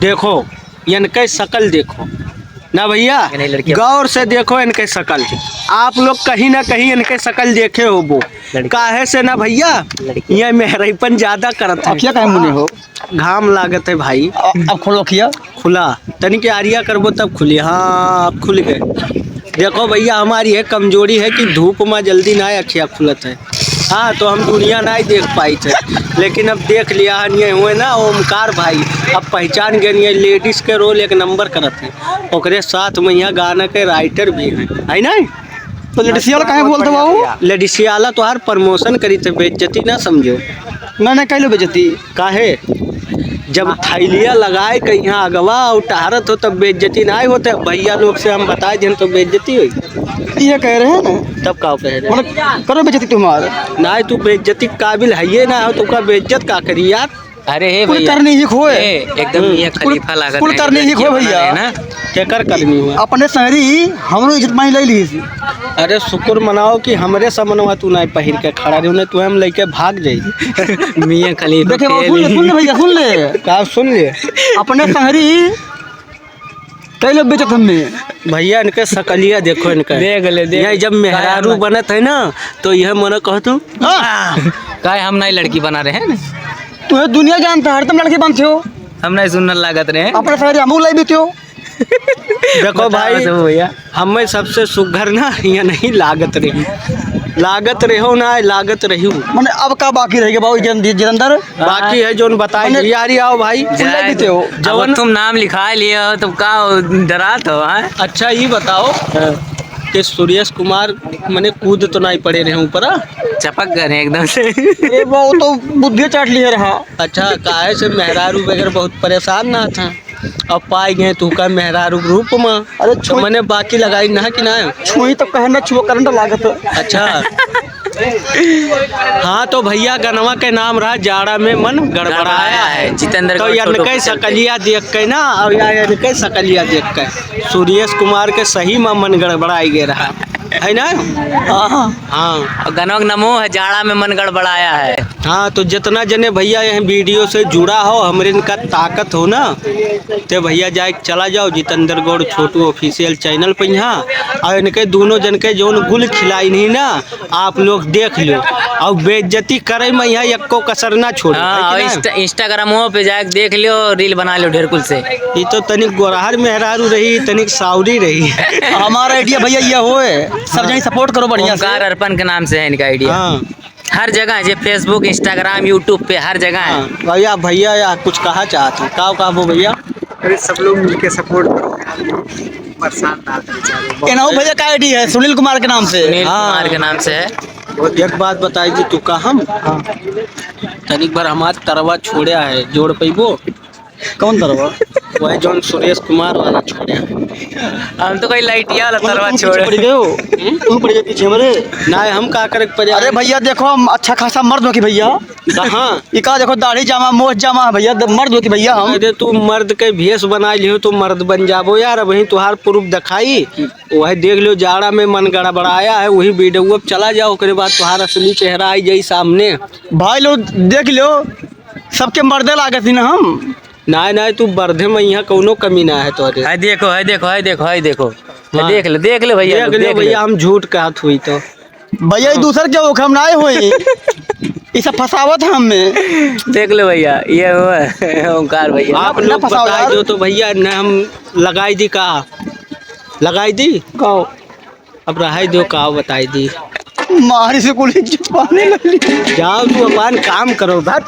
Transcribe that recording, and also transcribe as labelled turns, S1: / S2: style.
S1: देखो इनके शकल देखो ना भैया, गौर से देखो इनके शकल। आप लोग कहीं ना कहीं इनके शकल देखे हो वो काहे से ना भैया, ये मेहरापन ज्यादा करता है।
S2: अखिया काहे मुने हो?
S1: घाम लागत है भाई।
S2: अब खोलो अखिया।
S1: खुला तनिक आरिया करबो तब खुली। हाँ अब खुल गए। देखो भैया हमारी है कमजोरी है कि धूप में जल्दी ना अखिया खुलत है। हाँ तो हम दुनिया ना देख पाई थे, लेकिन अब देख लिया ये हुए ना ओमकार भाई, अब पहचान गए ये लेडीज के रोल एक नंबर करत है। ओकरे साथ में यहाँ गाना के राइटर भी हैं, है ना?
S2: तो लेडीसिया काहे बोलते बाबू?
S1: लेडीसियाला तो हर प्रमोशन करी थे, बेइज्जती ना समझो।
S2: ना कैलो बेइज्जती
S1: काहे? जब थैलिया लगाए कहीं अगवा और टहरत हो तब बेइज्जती ना होते। भैया लोग से हम बताए दिन तो बेइज्जती हुई।
S2: ये कह रहे हैं ना,
S1: तब का कह रहे
S2: मतलब करो बेइज्जती तुम्हारे।
S1: ना तू बेइज्जती काबिल है ये ना हो तो का बेइज्जत का करी यार।
S3: अरे हे
S2: कुल
S3: भैया
S2: करनी ही खोए।
S3: एकदम ये खलीफा लागत
S2: कुल
S3: है,
S2: करनी ही खो भैया।
S3: है ना।
S1: केकर करनी हुआ?
S2: अपने शहरी हमरो इज्जत मान ले ली।
S1: अरे शुक्र मनाओ कि हमरे समनवा तू ना पहिर के खड़ा रही उन्हें, तू हम लेके भाग जाई।
S3: मियां खलीफा
S2: देखे बाबू, सुन ले भैया, सुन ले।
S1: का सुन ले
S2: अपने शहरी कैलो बेइज्जत हमें।
S1: भैया इनके सकलिया देखो इनका।
S3: देख ले देख।
S1: यह जब मेहरारू बनत है ना तो यह मन कहतू
S3: काय हम नहीं लड़की बना रहे हैं,
S2: तुम्हें दुनिया जानता है, तुम लड़के बनते हो।
S3: हम नहीं सुनने लागत रहे हैं।
S2: अपने शहरी हमू लाई बीते हो।
S1: देखो भाई
S3: भैया
S1: हमें सबसे सुघर ना ये नहीं लागत रही, लागत रहो ना लागत रही।
S2: मैंने अब का बाकी रहेगा बाबू जलंधर?
S1: बाकी है जो बताए यारी आओ भाई।
S2: बीते हो
S3: जवन तुम नाम लिखा लिया हो, तुम का डरात हो?
S1: अच्छा ये बताओ कि सुरेश कुमार मैंने कूद तो नहीं पड़े रहे ऊपर?
S3: चपक गए एकदम से।
S2: ये वो तो बुद्धि चाट लिए रहा।
S1: अच्छा काहे से मेहरारू वगैरह बहुत परेशान ना था, अब पाए गए तू का मेहरारू रूप में।
S2: अरे
S1: तो मैंने बाकी लगाई ना कि ना
S2: छुई तो कहना छुओ करंट लागत।
S1: अच्छा हाँ तो भैया गनवा के नाम रहा जाड़ा में मन गड़बड़ाया है।
S3: जितेंद्र
S1: तो इनके सकलिया देख के ना और इनके सकलिया देख के सुरेश कुमार के सही में मन गड़बड़ाई गया रहा है ना। हाँ
S3: गनवा नमो है, जाड़ा में मन गड़बड़ाया है।
S1: हाँ तो जितना जने भैया यह वीडियो से जुड़ा हो हमरे इनका ताकत हो ना, तो भैया जाए चला जाओ जितेंद्र गौड़ छोटू ऑफिशियल चैनल पे यहाँ, और इनके दोनों जन के जो गुल खिलाई नहीं ना आप लोग देख लो, और बेइज्जती करे में यहाँ एको कसर ना छोड़ो।
S3: हाँ, इंस्टाग्रामों पे जाके देख लियो, रील बना लो ढेर कुल से।
S1: ये तो तनिक गोरहर मेहरारू रही, तनिक सावरी रही।
S2: हमारा आइडिया भैया ये होए, सब जन सपोर्ट करो बढ़िया से।
S3: ओमकार अर्पण के नाम से है इनका आइडिया।
S1: हाँ
S3: हर जगह जो फेसबुक इंस्टाग्राम यूट्यूब पे हर जगह है।
S1: भैया भैया या कुछ कहा चाहते हैं? का वो भैया
S4: अरे सब लोग मिलके सपोर्ट करो, बरसात ना बेचारे।
S2: एनाऊ भैया का आइडिया है सुनील कुमार के नाम से।
S3: सुनील कुमार के नाम से है।
S1: एक बात बताई जी तू का हम तनिक बार हमार तरवा छोड़ा है जोड़ पैबो।
S2: कौन तरवा?
S1: वह जौन सुरेश कुमार वाला छोड़ा।
S3: हम तो कोई लाइटिया वाला तरवा
S2: पड़
S3: छोड़
S2: गए हो तुम पड़ गए पीछे मेरे।
S1: ना हम का करे पड़े।
S2: अरे भैया देखो हम अच्छा खासा मर्द हो कि भैया।
S1: कहाँ
S2: इका देखो दाढ़ी जामा मोच जामा है भैया, मर्द हो कि भैया हम।
S1: अरे तू मर्द के भेष बना लियो तो मर्द बन जाबो यार। वही तुहार प्रूफ दिखाई, वही देख लो जाड़ा में मन गड़बड़ाया है, वही वीडियो चला जाओ, उसके बाद तुहार असली चेहरा आई जाई सामने।
S2: भाई लोग देख लो, सबके मर्दे लागत ना हम।
S1: ना तू बर्धे में यहाँ कोनो कमी ना है तोरे।
S3: है देखो है देखो है देखो है देखो।
S1: हाँ।
S3: देख लो भैया,
S1: देख लो भैया, हम झूठ कहत हुई तो
S2: भैया दूसर के ओखम ना हुई। ये सब फसावत है हमें।
S3: देख लो भैया, ये हुआ ओमकार भैया।
S1: आप
S2: ना
S1: लोग
S2: फंसाओ
S1: बताए
S2: यार।
S1: दो तो भैया न हम लगाई दी का लगाई दी
S2: कहो
S1: अब रहाई दो का बताई दी।
S2: मारी से कुल पाने लगी।
S1: जाओ तू अपन काम करो भाई।